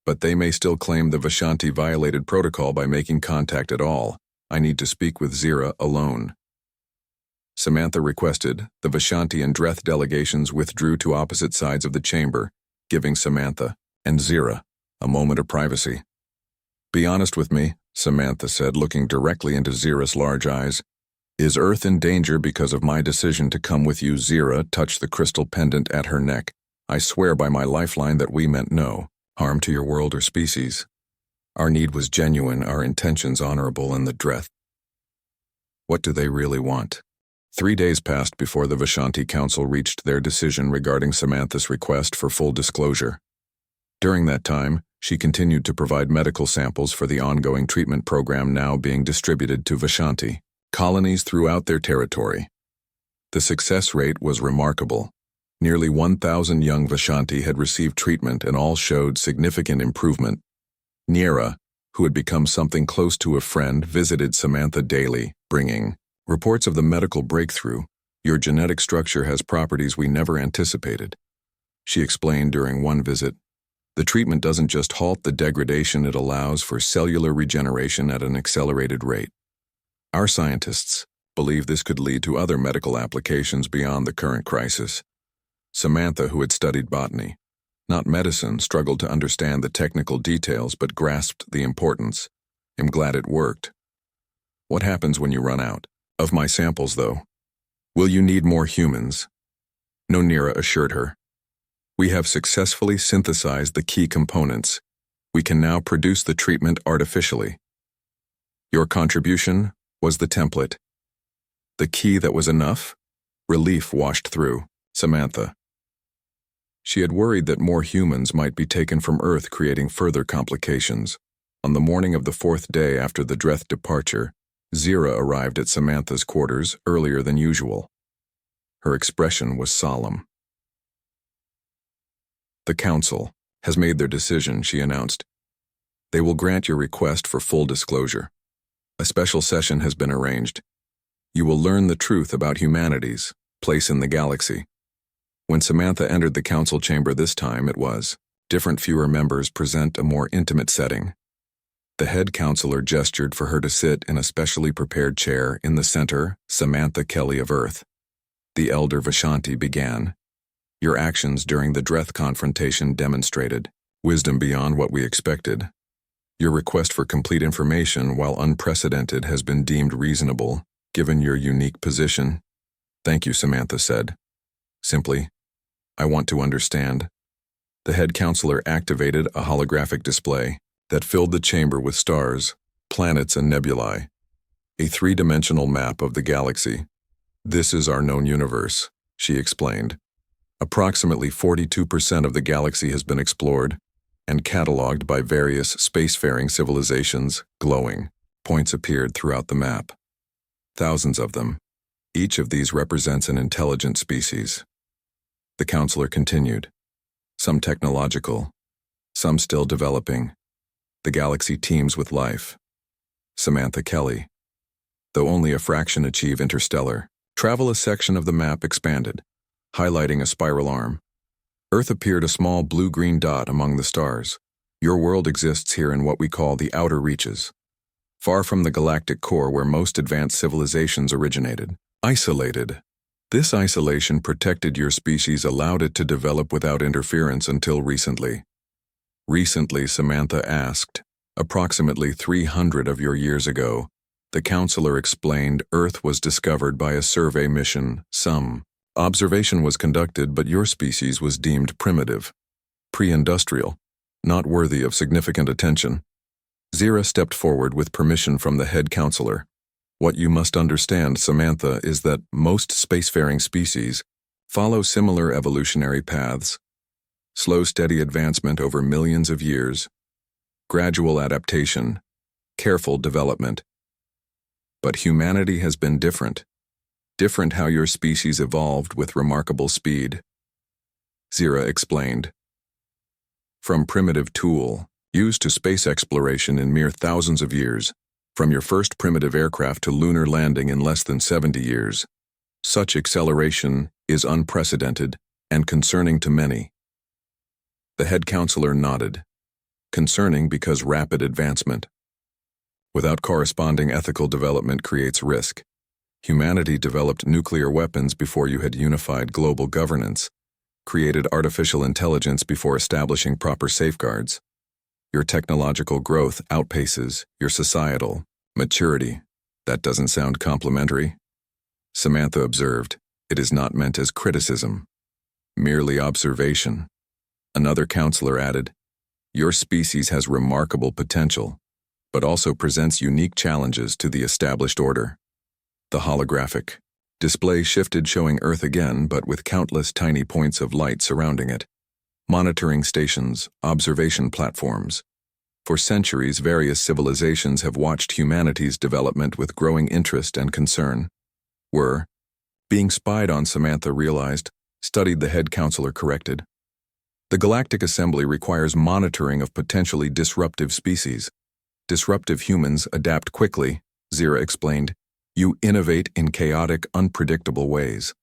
"But they may still claim the Vishanti violated protocol by making contact at all. I need to speak with Zira alone." Samantha requested. The Vishanti and Dreth delegations withdrew to opposite sides of the chamber, giving Samantha and Zira a moment of privacy. "Be honest with me," Samantha said, looking directly into Zira's large eyes. "Is Earth in danger because of my decision to come with you?" Zira touched the crystal pendant at her neck. "I swear by my lifeline that we meant no harm to your world or species. Our need was genuine, our intentions honorable, and the Dreth. What do they really want?" 3 days passed before the Vishanti Council reached their decision regarding Samantha's request for full disclosure. During that time, she continued to provide medical samples for the ongoing treatment program now being distributed to Vishanti colonies throughout their territory. The success rate was remarkable. Nearly 1,000 young Vishanti had received treatment and all showed significant improvement. Niera, who had become something close to a friend, visited Samantha daily, bringing reports of the medical breakthrough. "Your genetic structure has properties we never anticipated," she explained during one visit. "The treatment doesn't just halt the degradation, it allows for cellular regeneration at an accelerated rate. Our scientists believe this could lead to other medical applications beyond the current crisis." Samantha, who had studied botany, not medicine, struggled to understand the technical details but grasped the importance. I'm glad it worked. What happens when you run out? Of my samples, though. Will you need more humans? No, Nira assured her. We have successfully synthesized the key components. We can now produce the treatment artificially. Your contribution was the template. The key that was enough? Relief washed through Samantha. She had worried that more humans might be taken from Earth, creating further complications. On the morning of the 4th day after the Dreth departure, Zira arrived at Samantha's quarters earlier than usual. Her expression was solemn. The Council has made their decision, she announced. They will grant your request for full disclosure. A special session has been arranged. You will learn the truth about humanity's place in the galaxy. When Samantha entered the council chamber this time, it was different. Fewer members present a more intimate setting. The head counselor gestured for her to sit in a specially prepared chair in the center. Samantha Kelly of Earth. The elder Vishanti began. Your actions during the Dreth confrontation demonstrated wisdom beyond what we expected. Your request for complete information, while unprecedented, has been deemed reasonable, given your unique position. Thank you, Samantha said. Simply, I want to understand. The head counselor activated a holographic display that filled the chamber with stars, planets, and nebulae. A three-dimensional map of the galaxy. This is our known universe, she explained. Approximately 42% of the galaxy has been explored and cataloged by various spacefaring civilizations. Glowing points appeared throughout the map. Thousands of them. Each of these represents an intelligent species. The counselor continued. Some technological, some still developing. The galaxy teems with life. Samantha Kelly. Though only a fraction achieve interstellar travel, a section of the map expanded, highlighting a spiral arm. Earth appeared a small blue-green dot among the stars. Your world exists here in what we call the outer reaches, far from the galactic core where most advanced civilizations originated. Isolated. This isolation protected your species, allowed it to develop without interference until recently. Recently, Samantha asked. Approximately 300 of your years ago, the counselor explained. Earth was discovered by a survey mission. Some observation was conducted, but your species was deemed primitive, pre-industrial, not worthy of significant attention. Zira stepped forward with permission from the head counselor. What you must understand, Samantha, is that most spacefaring species follow similar evolutionary paths. Slow, steady advancement over millions of years, gradual adaptation, careful development. But humanity has been different. Different how your species evolved with remarkable speed. Zira explained. From primitive tool, used to space exploration in mere thousands of years, from your first primitive aircraft to lunar landing in less than 70 years. Such acceleration is unprecedented and concerning to many. The head counselor nodded. Concerning because rapid advancement without corresponding ethical development creates risk. Humanity developed nuclear weapons before you had unified global governance, created artificial intelligence before establishing proper safeguards. Your technological growth outpaces your societal maturity. That doesn't sound complimentary. Samantha observed. It is not meant as criticism, merely observation. Another counselor added, your species has remarkable potential, but also presents unique challenges to the established order. The holographic display shifted, showing Earth again, but with countless tiny points of light surrounding it. Monitoring stations, observation platforms. For centuries, various civilizations have watched humanity's development with growing interest and concern. Were being spied on, Samantha realized, studied, the head counselor corrected. The Galactic Assembly requires monitoring of potentially disruptive species. Disruptive humans adapt quickly, Zira explained. You innovate in chaotic, unpredictable ways.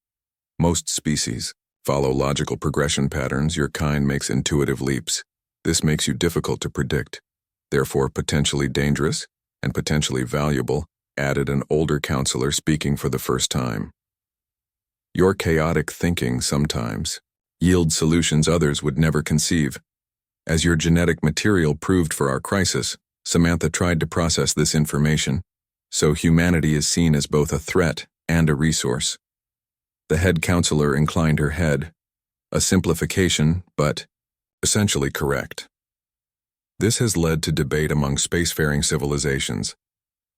Most species follow logical progression patterns. Your kind makes intuitive leaps. This makes you difficult to predict, therefore potentially dangerous and potentially valuable, added an older counselor speaking for the first time. Your chaotic thinking sometimes yield solutions others would never conceive. As your genetic material proved for our crisis, Samantha tried to process this information, so humanity is seen as both a threat and a resource. The head counselor inclined her head, a simplification, but essentially correct. This has led to debate among spacefaring civilizations.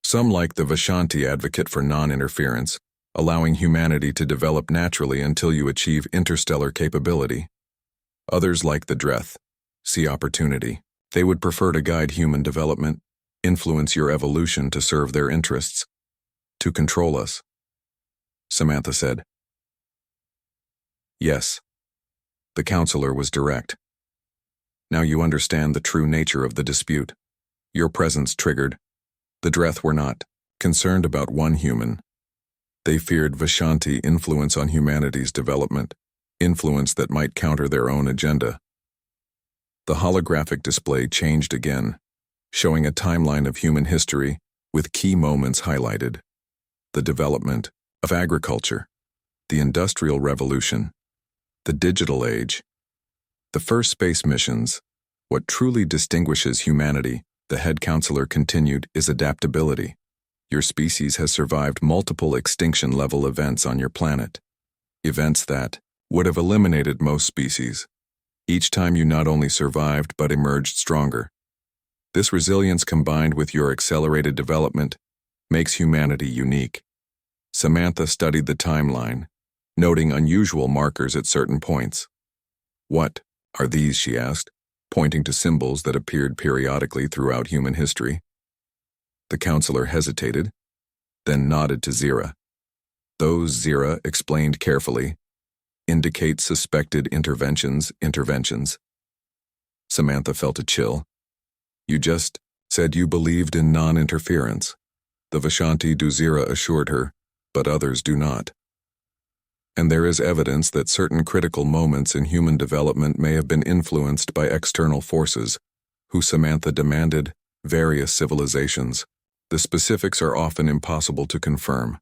Some, like the Vishanti, advocate for non-interference, allowing humanity to develop naturally until you achieve interstellar capability. Others, like the Dreth, see opportunity. They would prefer to guide human development, influence your evolution to serve their interests, to control us. Samantha said. Yes. The counselor was direct. Now you understand the true nature of the dispute. Your presence triggered. The Dreth were not concerned about one human. They feared Vishanti influence on humanity's development, influence that might counter their own agenda. The holographic display changed again, showing a timeline of human history with key moments highlighted. The development of agriculture, the Industrial Revolution, the digital age, the first space missions. What truly distinguishes humanity, the head counselor continued, is adaptability. Your species has survived multiple extinction-level events on your planet. Events that would have eliminated most species. Each time you not only survived but emerged stronger. This resilience combined with your accelerated development makes humanity unique. Samantha studied the timeline, noting unusual markers at certain points. What are these, she asked, pointing to symbols that appeared periodically throughout human history. The counselor hesitated, then nodded to Zira. Those, Zira explained carefully, indicate suspected interventions. Samantha felt a chill. You just said you believed in non-interference. The Vishanti do, Zira assured her, but others do not. And there is evidence that certain critical moments in human development may have been influenced by external forces, who, Samantha demanded, various civilizations. The specifics are often impossible to confirm.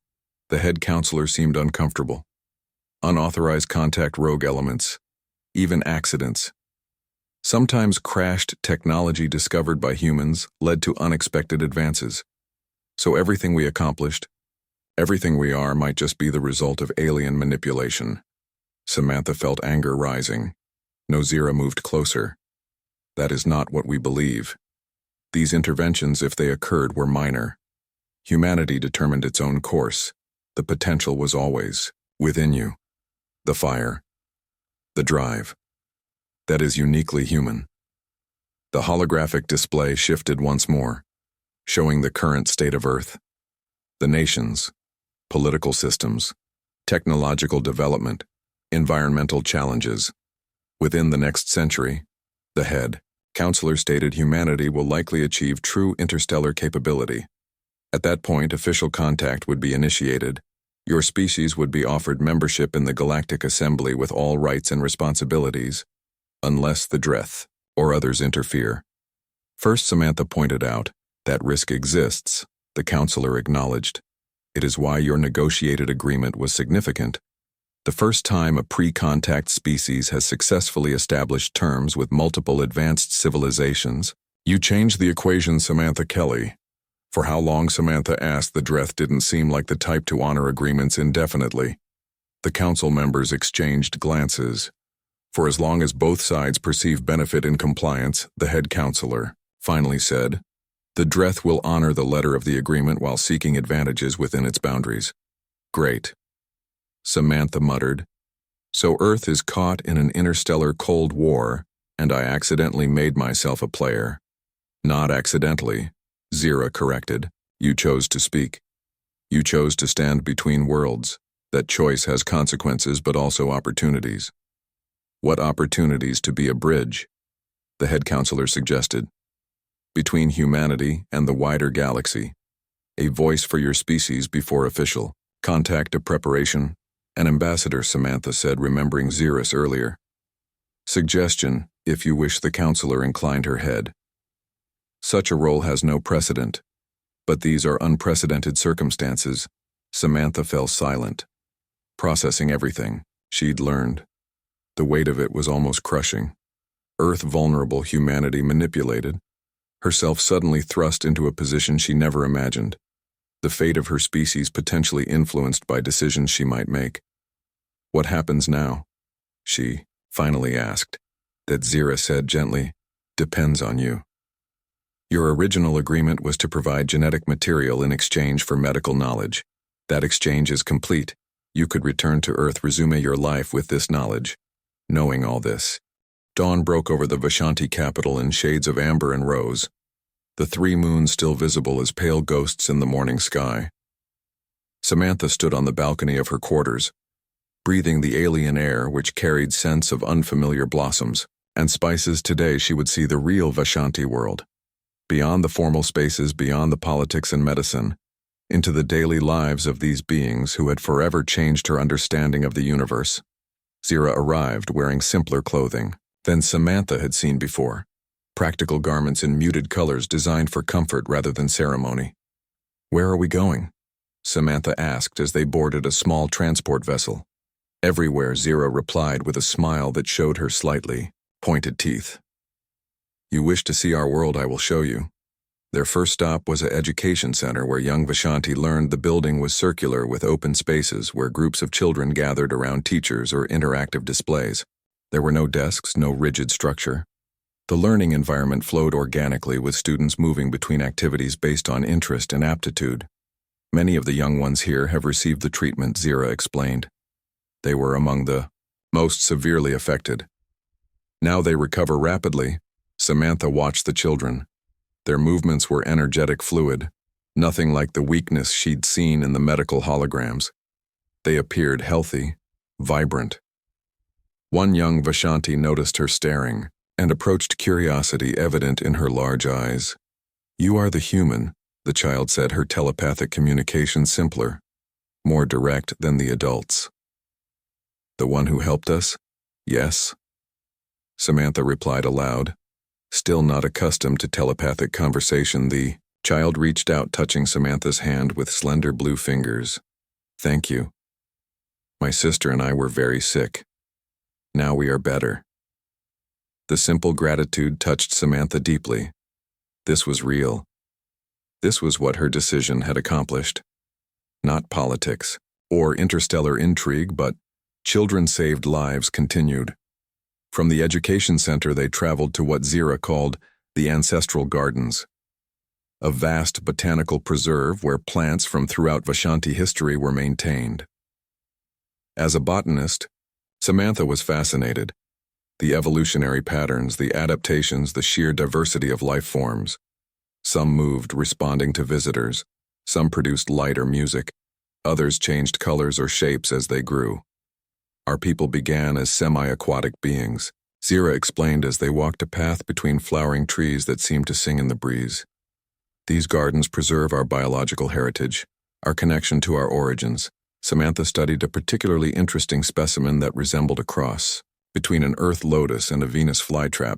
The head counselor seemed uncomfortable. Unauthorized contact, rogue elements, even accidents. Sometimes crashed technology discovered by humans led to unexpected advances. So everything we accomplished, everything we are, might just be the result of alien manipulation. Samantha felt anger rising. Nozira moved closer. That is not what we believe. These interventions, if they occurred, were minor. Humanity determined its own course. The potential was always within you. The fire. The drive. That is uniquely human. The holographic display shifted once more, showing the current state of Earth. The nations, political systems, technological development, environmental challenges. Within the next century, the head counselor stated humanity will likely achieve true interstellar capability. At that point, official contact would be initiated. Your species would be offered membership in the Galactic Assembly with all rights and responsibilities, unless the Dreth or others interfere. First, Samantha pointed out that risk exists. The counselor acknowledged. It is why your negotiated agreement was significant. The first time a pre-contact species has successfully established terms with multiple advanced civilizations. You changed the equation, Samantha Kelly. For how long, Samantha asked. The Dreth didn't seem like the type to honor agreements indefinitely. The council members exchanged glances. For as long as both sides perceive benefit in compliance, the head counselor finally said, the Dreth will honor the letter of the agreement while seeking advantages within its boundaries. Great. Samantha muttered. So Earth is caught in an interstellar Cold War, and I accidentally made myself a player. Not accidentally, Zira corrected. You chose to speak. You chose to stand between worlds. That choice has consequences but also opportunities. What opportunities to be a bridge? The head counselor suggested. Between humanity and the wider galaxy. A voice for your species before official contact of preparation. An ambassador, Samantha said, remembering Xeris earlier. Suggestion, if you wish. The counselor inclined her head. Such a role has no precedent. But these are unprecedented circumstances. Samantha fell silent, processing everything she'd learned. The weight of it was almost crushing. Earth vulnerable, humanity manipulated, herself suddenly thrust into a position she never imagined, the fate of her species potentially influenced by decisions she might make. What happens now? She finally asked. That Zira said gently, depends on you. Your original agreement was to provide genetic material in exchange for medical knowledge. That exchange is complete. You could return to Earth, resume your life with this knowledge. Knowing all this, dawn broke over the Vishanti capital in shades of amber and rose, the 3 moons still visible as pale ghosts in the morning sky. Samantha stood on the balcony of her quarters, breathing the alien air which carried scents of unfamiliar blossoms and spices. Today she would see the real Vishanti world, beyond the formal spaces, beyond the politics and medicine, into the daily lives of these beings who had forever changed her understanding of the universe. Zira arrived wearing simpler clothing than Samantha had seen before, practical garments in muted colors designed for comfort rather than ceremony. Where are we going? Samantha asked as they boarded a small transport vessel. Everywhere, Zira replied with a smile that showed her slightly pointed teeth. You wish to see our world, I will show you. Their first stop was an education center where young Vishanti learned. The building was circular with open spaces where groups of children gathered around teachers or interactive displays. There were no desks, no rigid structure. The learning environment flowed organically with students moving between activities based on interest and aptitude. Many of the young ones here have received the treatment, Zira explained. They were among the most severely affected. Now they recover rapidly. Samantha watched the children. Their movements were energetic, fluid, nothing like the weakness she'd seen in the medical holograms. They appeared healthy, vibrant. One young Vishanti noticed her staring and approached, curiosity evident in her large eyes. You are the human, the child said, her telepathic communication simpler, more direct than the adults. The one who helped us? Yes. Samantha replied aloud. Still not accustomed to telepathic conversation, the child reached out, touching Samantha's hand with slender blue fingers. Thank you. My sister and I were very sick. Now we are better. The simple gratitude touched Samantha deeply. This was real. This was what her decision had accomplished. Not politics or interstellar intrigue, but children saved lives continued. From the education center they traveled to what Zira called the ancestral gardens, a vast botanical preserve where plants from throughout Vishanti history were maintained. As a botanist, Samantha was fascinated. The evolutionary patterns, the adaptations, the sheer diversity of life forms. Some moved, responding to visitors. Some produced light or music. Others changed colors or shapes as they grew. Our people began as semi-aquatic beings, Zira explained as they walked a path between flowering trees that seemed to sing in the breeze. These gardens preserve our biological heritage, our connection to our origins. Samantha studied a particularly interesting specimen that resembled a cross between an earth lotus and a Venus flytrap,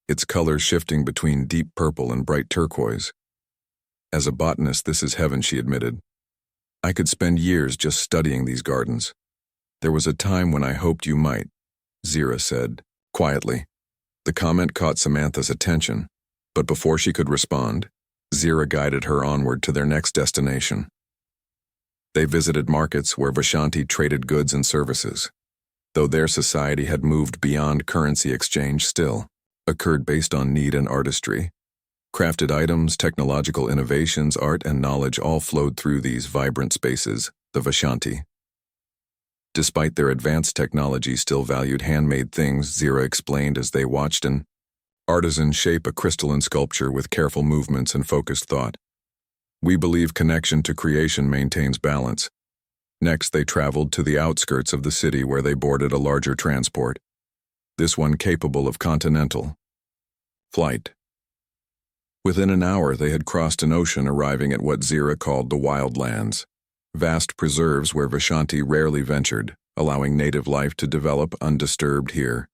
its colors shifting between deep purple and bright turquoise. As a botanist, this is heaven, she admitted. I could spend years just studying these gardens. There was a time when I hoped you might, Zira said, quietly. The comment caught Samantha's attention, but before she could respond, Zira guided her onward to their next destination. They visited markets where Vishanti traded goods and services. Though their society had moved beyond currency exchange, still occurred based on need and artistry. Crafted items, technological innovations, art and knowledge all flowed through these vibrant spaces, the Vishanti. Despite their advanced technology, still valued handmade things, Zira explained as they watched an artisan shape a crystalline sculpture with careful movements and focused thought. We believe connection to creation maintains balance. Next, they traveled to the outskirts of the city where they boarded a larger transport, this one capable of continental flight. Within an hour, they had crossed an ocean, arriving at what Zira called the wildlands, vast preserves where Vishanti rarely ventured, allowing native life to develop undisturbed here.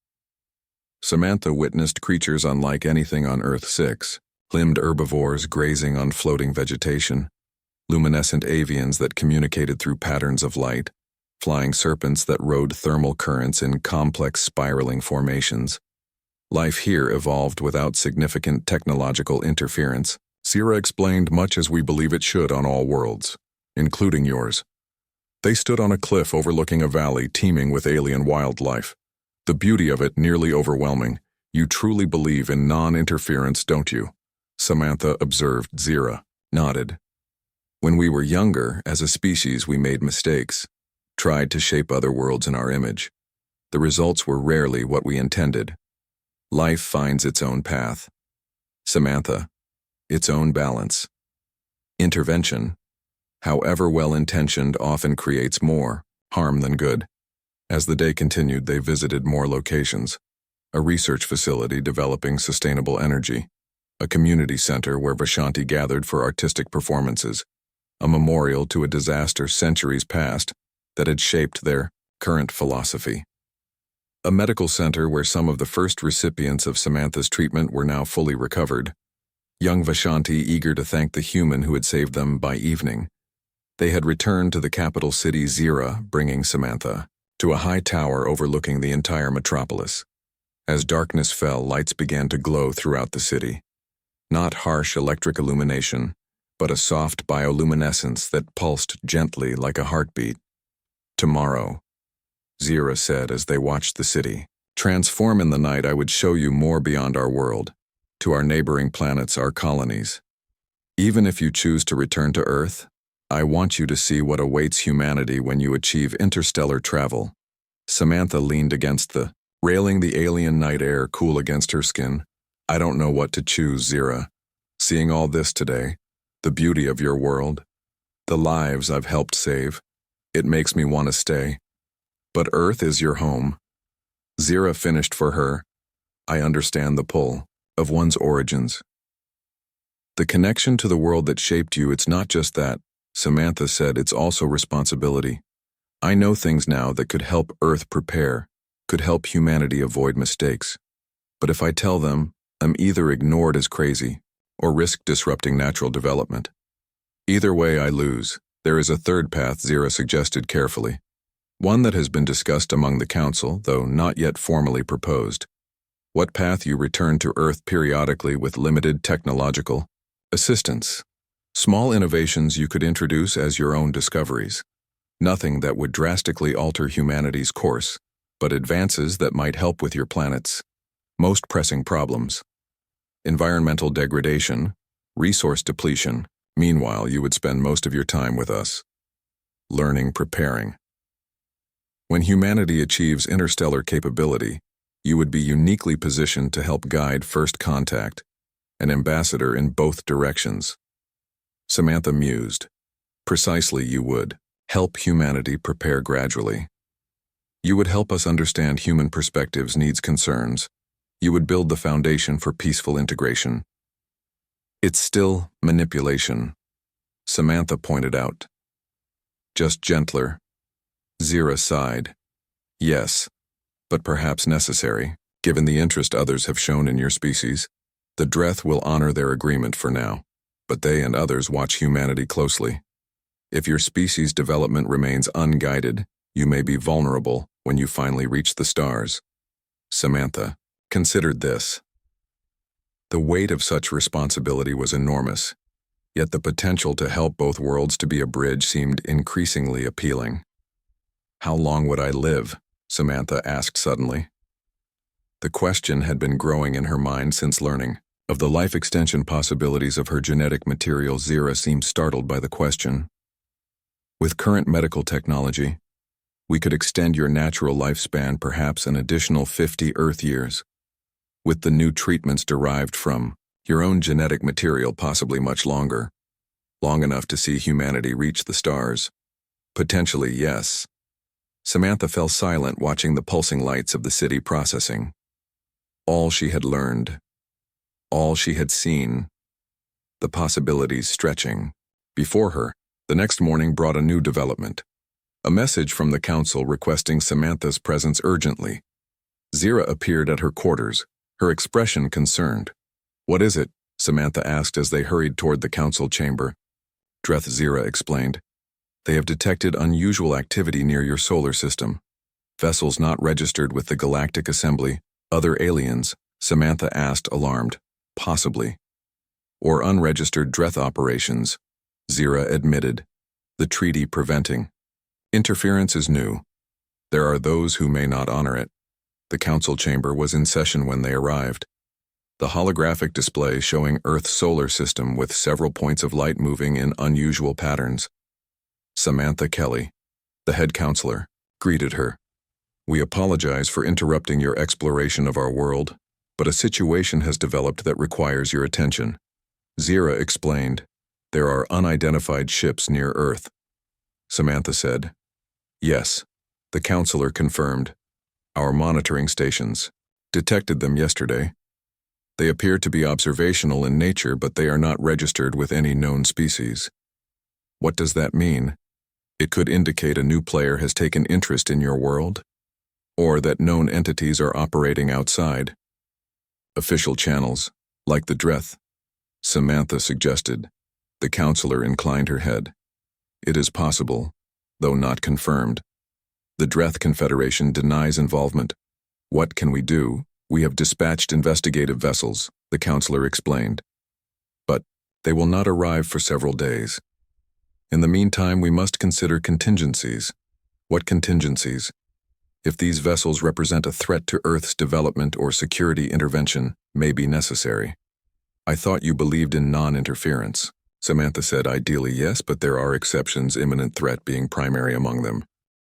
Samantha witnessed creatures unlike anything on Earth-6, limbed herbivores grazing on floating vegetation, luminescent avians that communicated through patterns of light, flying serpents that rode thermal currents in complex spiraling formations. Life here evolved without significant technological interference. Zira explained, much as we believe it should on all worlds, including yours. They stood on a cliff overlooking a valley teeming with alien wildlife. The beauty of it nearly overwhelming. You truly believe in non-interference, don't you? Samantha observed. Zira nodded. When we were younger, as a species, we made mistakes, tried to shape other worlds in our image. The results were rarely what we intended. Life finds its own path. Samantha, its own balance. Intervention, however well-intentioned, often creates more harm than good. As the day continued, they visited more locations. A research facility developing sustainable energy, a community center where Vishanti gathered for artistic performances, a memorial to a disaster centuries past that had shaped their current philosophy. A medical center where some of the first recipients of Samantha's treatment were now fully recovered. Young Vishanti eager to thank the human who had saved them by evening. They had returned to the capital city Zira, bringing Samantha to a high tower overlooking the entire metropolis. As darkness fell, lights began to glow throughout the city. Not harsh electric illumination, but a soft bioluminescence that pulsed gently like a heartbeat. Tomorrow, Zira said as they watched the city transform in the night, I would show you more beyond our world, to our neighboring planets, our colonies. Even if you choose to return to Earth, I want you to see what awaits humanity when you achieve interstellar travel. Samantha leaned against the railing, the alien night air cool against her skin. I don't know what to choose, Zira. Seeing all this today, the beauty of your world, the lives I've helped save, it makes me want to stay. But Earth is your home. Zira finished for her. I understand the pull of one's origins. The connection to the world that shaped you, it's not just that, Samantha said, it's also responsibility. I know things now that could help Earth prepare, could help humanity avoid mistakes. But if I tell them, I'm either ignored as crazy or risk disrupting natural development. Either way, I lose. There is a third path, Zira suggested carefully. One that has been discussed among the Council, though not yet formally proposed. What path you return to Earth periodically with limited technological assistance. Small innovations you could introduce as your own discoveries. Nothing that would drastically alter humanity's course, but advances that might help with your planet's most pressing problems. Environmental degradation, resource depletion. Meanwhile, you would spend most of your time with us. Learning, preparing. When humanity achieves interstellar capability, you would be uniquely positioned to help guide first contact, an ambassador in both directions. Samantha mused. Precisely, you would help humanity prepare gradually. You would help us understand human perspectives, needs, concerns. You would build the foundation for peaceful integration. It's still manipulation, Samantha pointed out. Just gentler. Zira sighed. Yes, but perhaps necessary, given the interest others have shown in your species. The Dreth will honor their agreement for now, but they and others watch humanity closely. If your species' development remains unguided, you may be vulnerable when you finally reach the stars. Samantha considered this. The weight of such responsibility was enormous, yet the potential to help both worlds to be a bridge seemed increasingly appealing. How long would I live? Samantha asked suddenly. The question had been growing in her mind since learning of the life extension possibilities of her genetic material. Zira seemed startled by the question. With current medical technology, we could extend your natural lifespan perhaps an additional 50 Earth years. With the new treatments derived from your own genetic material, possibly much longer. Long enough to see humanity reach the stars. Potentially, yes. Samantha fell silent, watching the pulsing lights of the city processing. All she had learned, all she had seen, the possibilities stretching. Before her, the next morning brought a new development. A message from the Council requesting Samantha's presence urgently. Zira appeared at her quarters, her expression concerned. What is it? Samantha asked as they hurried toward the Council chamber. Dreth, Zira explained. They have detected unusual activity near your solar system. Vessels not registered with the Galactic Assembly, other aliens, Samantha asked, alarmed. Possibly. Or unregistered Dreth operations, Zira admitted, the treaty preventing. Interference is new. There are those who may not honor it. The council chamber was in session when they arrived. The holographic display showing Earth's solar system with several points of light moving in unusual patterns. Samantha Kelly, the head counselor, greeted her. We apologize for interrupting your exploration of our world, but a situation has developed that requires your attention. Zira explained, there are unidentified ships near Earth. Samantha said, yes, the counselor confirmed. Our monitoring stations detected them yesterday. They appear to be observational in nature, but they are not registered with any known species. What does that mean? It could indicate a new player has taken interest in your world, or that known entities are operating outside. Official channels, like the Dreth, Samantha suggested. The counselor inclined her head. It is possible, though not confirmed. The Dreth Confederation denies involvement. What can we do? We have dispatched investigative vessels, the counselor explained. But they will not arrive for several days. In the meantime, we must consider contingencies. What contingencies? If these vessels represent a threat to Earth's development or security, intervention may be necessary. I thought you believed in non-interference. Samantha said, ideally yes, but there are exceptions, imminent threat being primary among them.